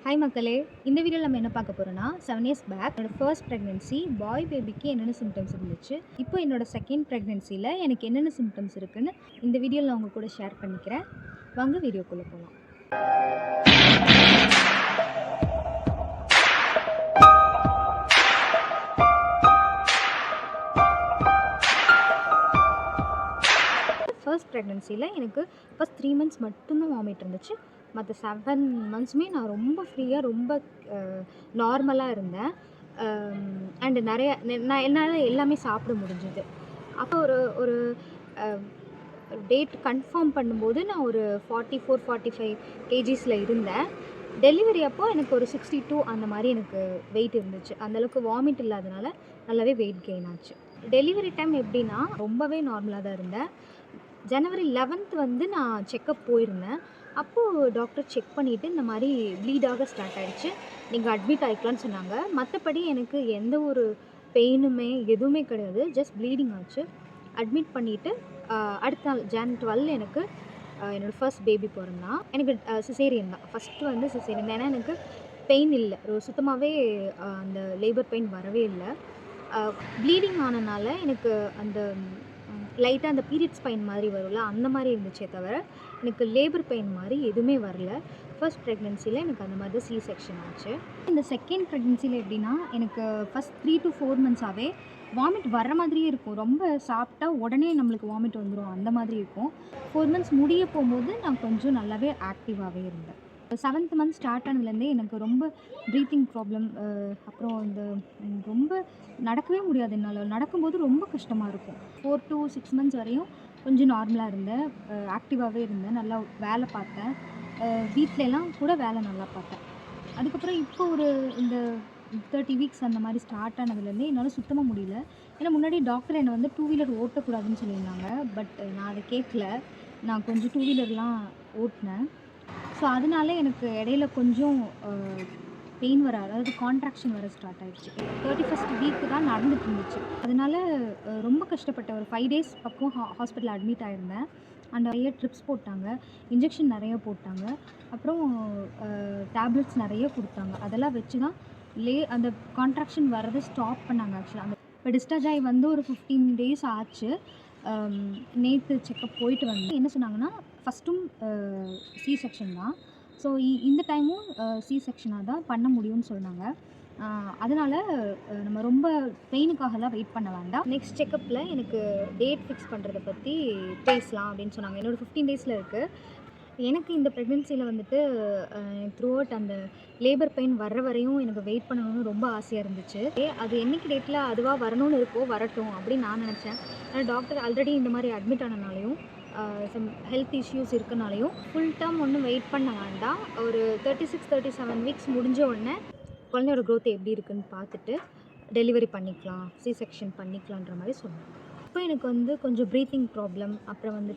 Hi மக்களே, இந்த வீடியோவில் நம்ம என்ன பார்க்க போகிறோன்னா 7 இயர்ஸ் பேக் என்னோட ஃபர்ஸ்ட் ப்ரெக்னென்சி பாய் பேபிக்கு என்னென்ன சிம்டம்ஸ் இருந்துச்சு, இப்போ என்னோட செகண்ட் ப்ரெக்னென்சியில் எனக்கு என்னென்ன சிம்டம்ஸ் இருக்குன்னு இந்த வீடியோவில் நான் உங்கள் கூட ஷேர் பண்ணிக்கிறேன். வாங்க வீடியோக்குள்ளே போகலாம். ஃபர்ஸ்ட் ப்ரெக்னென்சியில் எனக்கு ஃபர்ஸ்ட் 3 months மட்டும்தான் வாமிட் இருந்துச்சு. மற்ற 7 monthsமே நான் ரொம்ப ஃப்ரீயாக ரொம்ப நார்மலாக இருந்தேன். அண்டு நான் என்னால் எல்லாமே சாப்பிட முடிஞ்சது. அப்போ ஒரு ஒரு டேட் கன்ஃபார்ம் பண்ணும்போது நான் ஒரு 44-45 kgsல இருந்தேன். டெலிவரி அப்போது எனக்கு ஒரு 62 அந்த மாதிரி எனக்கு வெயிட் இருந்துச்சு. அந்தளவுக்கு வாமிட் இல்லாதனால நல்லாவே வெயிட் கெயின் ஆச்சு. டெலிவரி டைம் எப்படின்னா ரொம்பவே நார்மலாக தான் இருந்தேன். ஜனவரி 11th நான் செக்கப் போயிருந்தேன். அப்போது டாக்டர் செக் பண்ணிவிட்டு இந்த மாதிரி ப்ளீடாக ஸ்டார்ட் ஆகிடுச்சு, நீங்கள் அட்மிட் ஆகிக்கலான்னு சொன்னாங்க. மற்றபடி எனக்கு எந்த ஒரு பெயினுமே எதுவுமே கிடையாது, ஜஸ்ட் ப்ளீடிங் ஆச்சு. அட்மிட் பண்ணிவிட்டு அடுத்த நாள் Jan 12 எனக்கு என்னோடய ஃபர்ஸ்ட் பேபி பிறந்தான். எனக்கு சிசேரியன் தான் ஃபஸ்ட்டு சிசேரியன். ஏன்னா எனக்கு பெயின் இல்லை, சுத்தமாகவே அந்த லேபர் பெயின் வரவே இல்லை. ப்ளீடிங் ஆனனால எனக்கு அந்த லைட்டாக அந்த பீரியட்ஸ் பெயின் மாதிரி வரும்ல, அந்த மாதிரி இருந்துச்சே தவிர எனக்கு லேபர் பெயின் மாதிரி எதுவுமே வரல. ஃபர்ஸ்ட் ப்ரெக்னென்சியில் எனக்கு அந்த மாதிரி தான் C-section ஆச்சு. இந்த செகண்ட் ப்ரெக்னென்சியில் எப்படின்னா எனக்கு ஃபஸ்ட் 3 to 4 months வாமிட் வர்ற மாதிரியே இருக்கும். ரொம்ப சாப்பிட்டா உடனே நம்மளுக்கு வாமிட் வந்துடும், அந்த மாதிரி இருக்கும். 4 months முடிய போகும்போது நான் கொஞ்சம் நல்லாவே ஆக்டிவாகவே இருந்தேன். 7th month ஸ்டார்ட் ஆனதுலேருந்தே எனக்கு ரொம்ப ப்ரீத்திங் ப்ராப்ளம், அப்புறம் இந்த ரொம்ப நடக்கவே முடியாது. என்னால் நடக்கும்போது ரொம்ப கஷ்டமாக இருக்கும். 4 to 6 months வரையும் கொஞ்சம் நார்மலாக இருந்தேன், ஆக்டிவாகவே இருந்தேன், நல்லா வேலை பார்த்தேன், வீட்டிலலாம் கூட வேலை நல்லா பார்த்தேன். அதுக்கப்புறம் இப்போ ஒரு இந்த 30 weeks அந்த மாதிரி ஸ்டார்ட் ஆனதுலேருந்தே என்னால் சுத்தமாக முடியல. ஏன்னா முன்னாடி டாக்டர் என்னை 2 wheeler ஓட்டக்கூடாதுன்னு சொல்லியிருந்தாங்க. பட் நான் அதை கேட்கல. நான் கொஞ்சம் 2 wheelerலாம் ஓட்டினேன். ஸோ அதனால எனக்கு இடையில கொஞ்சம் பெயின் வர, அதாவது கான்ட்ராக்ஷன் வர ஸ்டார்ட் ஆகிடுச்சு. 31st week தான் நடந்துட்டு இருந்துச்சு. அதனால ரொம்ப கஷ்டப்பட்டேன். ஒரு 5 days பக்கம் ஹாஸ்பிட்டல் அட்மிட் ஆகிருந்தேன். அண்ட் நிறைய ட்ரிப்ஸ் போட்டாங்க, இன்ஜெக்ஷன் நிறைய போட்டாங்க, அப்புறம் டேப்லெட்ஸ் நிறைய கொடுத்தாங்க. அதெல்லாம் வச்சு தான் அந்த கான்ட்ராக்ஷன் வர்றதை ஸ்டாப் பண்ணாங்க. ஆக்சுவலாக அந்த இப்போ டிஸ்சார்ஜ் ஆகி ஒரு 15 days ஆச்சு. நேற்று செக்கப் போயிட்டு என்ன சொன்னாங்கன்னா ஃபஸ்ட்டும் C-section தான். ஸோ இந்த டைமும் C-sectionாக தான் பண்ண முடியும்னு சொன்னாங்க. அதனால் நம்ம ரொம்ப பெயினுக்காகலாம் வெயிட் பண்ண வேண்டாம். நெக்ஸ்ட் செக்கப்பில் எனக்கு டேட் ஃபிக்ஸ் பண்ணுறதை பற்றி பேசலாம் அப்படின்னு சொன்னாங்க. என்னோடய 15 days இருக்குது. எனக்கு இந்த ப்ரெக்னென்சியில் த்ரூ அவுட் அந்த லேபர் பெயின் வர்ற வரையும் எனக்கு வெயிட் பண்ணணும்னு ரொம்ப ஆசையாக இருந்துச்சு. அது என்றைக்கு டேட்டில் அதுவாக வரணும்னு இருக்கோ வரட்டும் அப்படின்னு நான் நினச்சேன். ஆனால் டாக்டர் ஆல்ரெடி இந்த மாதிரி அட்மிட் ஆனனாலையும் சம் ஹெல்த் இஷ்யூஸ் இருக்கனாலையும் ஃபுல் டேர்ம் ஒன்றும் வெயிட் பண்ண வேண்டாம், ஒரு 36-37 weeks முடிஞ்ச உடனே குழந்தையோட க்ரோத் எப்படி இருக்குதுன்னு பார்த்துட்டு டெலிவரி பண்ணிக்கலாம், C-section பண்ணிக்கலான்ற மாதிரி சொன்னாங்க. இப்போ எனக்கு கொஞ்சம் ப்ரீத்திங் ப்ராப்ளம், அப்புறம்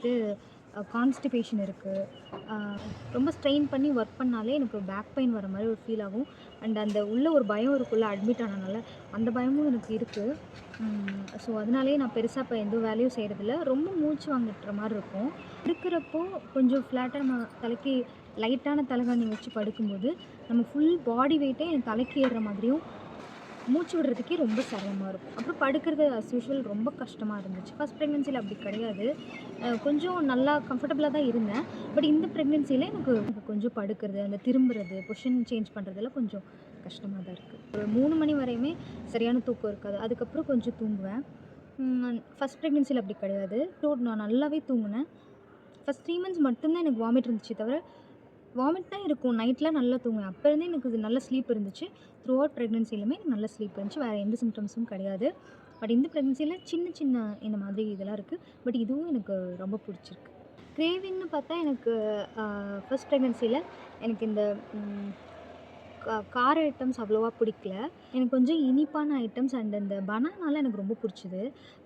கான்ஸ்டிபேஷன் இருக்குது. ரொம்ப ஸ்ட்ரெயின் பண்ணி ஒர்க் பண்ணாலே எனக்கு பேக் பெயின் வர மாதிரி ஒரு ஃபீல் ஆகும். அண்ட் அந்த உள்ள ஒரு பயம் இருக்குள்ள அட்மிட் ஆனனால, அந்த பயமும் எனக்கு இருக்குது. ஸோ அதனாலே நான் பெருசாக இப்போ எந்த வேலையும் செய்கிறதில்ல. ரொம்ப மூச்சு வாங்கிட்டுற மாதிரி இருக்கும். இருக்கிறப்போ கொஞ்சம் ஃப்ளாட்டாக நம்ம தலைக்கு லைட்டான தலைகாணி வச்சு படுக்கும்போது நம்ம ஃபுல் பாடி வெயிட்டே என் தலைக்கு ஏறுற மாதிரியும் மூச்சு விடுறதுக்கே ரொம்ப சிரமமாக இருக்கும். அப்புறம் படுக்கிறது அஸ் யூஷுவல் ரொம்ப கஷ்டமாக இருந்துச்சு. ஃபர்ஸ்ட் ப்ரெக்னென்சியில் அப்படி கிடையாது, கொஞ்சம் நல்லா கம்ஃபர்டபுளாக தான் இருந்தேன். பட் இந்த ப்ரெக்னென்சியில் எனக்கு கொஞ்சம் படுக்கிறது, அந்த திரும்புறது, பொசிஷன் சேஞ்ச் பண்ணுறதுல கொஞ்சம் கஷ்டமாக தான் இருக்குது. ஒரு 3 மணி வரையுமே சரியான தூக்கம் இருக்காது. அதுக்கப்புறம் கொஞ்சம் தூங்குவேன். ஃபர்ஸ்ட் ப்ரெக்னென்சியில் அப்படி கிடையாது, நான் நல்லாவே தூங்கினேன். ஃபர்ஸ்ட் 3 months மட்டும்தான் எனக்கு வாமிட் இருந்துச்சு தவிர, வாமிட் தான் இருக்கும், நைட்டில் நல்லா தூங்குவேன். அப்போ இருந்தே எனக்கு நல்ல ஸ்லீப் இருந்துச்சு. த்ரூ அவுட் ப்ரெக்னென்சிலுமே எனக்கு நல்ல ஸ்லீப் இருந்துச்சு, வேறு எந்த சிம்டம்ஸும் கிடையாது. பட் இந்த ப்ரெக்னென்சியில் சின்ன இந்த மாதிரி இதெல்லாம் இருக்குது. பட் இதுவும் எனக்கு ரொம்ப பிடிச்சிருக்கு. கிரேவிங்னு பார்த்தா எனக்கு ஃபர்ஸ்ட் ப்ரெக்னென்சியில் எனக்கு இந்த கார ஐட்டம்ஸ் அவ்வளோவா பிடிக்கல. எனக்கு கொஞ்சம் இனிப்பான ஐட்டம்ஸ் அண்ட் இந்த பனானாலாம் எனக்கு ரொம்ப பிடிச்சிது.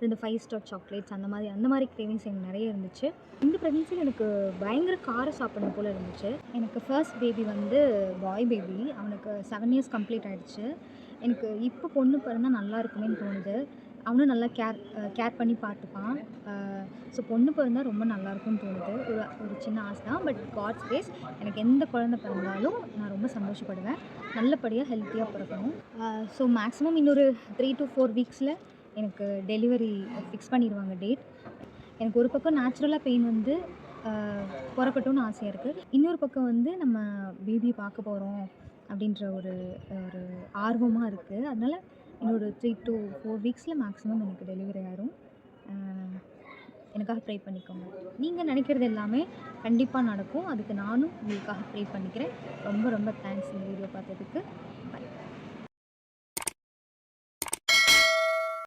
இந்த 5 star சாக்லேட்ஸ் அந்த மாதிரி கிரேவிங்ஸ் எனக்கு நிறைய இருந்துச்சு. இந்த ப்ரெக்னென்சியில் எனக்கு பயங்கர காரம் சாப்பிடணும் போல் இருந்துச்சு. எனக்கு ஃபர்ஸ்ட் பேபி பாய் பேபி. அவனுக்கு 7 years கம்ப்ளீட் ஆகிடுச்சு. எனக்கு இப்போ பொண்ணு பிறந்தால் நல்லா இருக்குமேன்னு தோணுது. அவனும் நல்லா கேர் பண்ணி பார்த்துப்பான். ஸோ பொண்ணு பிறந்தா ரொம்ப நல்லாயிருக்கும்னு தோணுது. ஒரு சின்ன ஆசை தான். பட் காட்ஸ் கிரேஸ் எனக்கு எந்த குழந்தை பிறந்தாலும் நான் ரொம்ப சந்தோஷப்படுவேன். நல்லபடியாக ஹெல்த்தியாக பிறக்கணும். ஸோ மேக்ஸிமம் இன்னொரு 3 to 4 வீக்ஸில் எனக்கு டெலிவரி ஃபிக்ஸ் பண்ணிடுவாங்க டேட். எனக்கு ஒரு பக்கம் நேச்சுரலாக பெயின் வந்து பிறக்கட்டும்னு ஆசையாக இருக்குது. இன்னொரு பக்கம் வந்து நம்ம பேபியை பார்க்க போகிறோம் அப்படின்ற ஒரு ஒரு ஆர்வமாக இருக்குது. அதனால் இன்னொரு 3 to 4 வீக்ஸில் மேக்ஸிமம் எனக்கு டெலிவரி ஆயிரும். எனக்காக ப்ரே பண்ணிக்கோங்க. நீங்கள் நினைக்கிறது எல்லாமே கண்டிப்பாக நடக்கும். அதுக்கு நானும் உங்களுக்காக ப்ரே பண்ணிக்கிறேன். ரொம்ப ரொம்ப தேங்க்ஸ் இந்த வீடியோ பார்த்ததுக்கு. பை.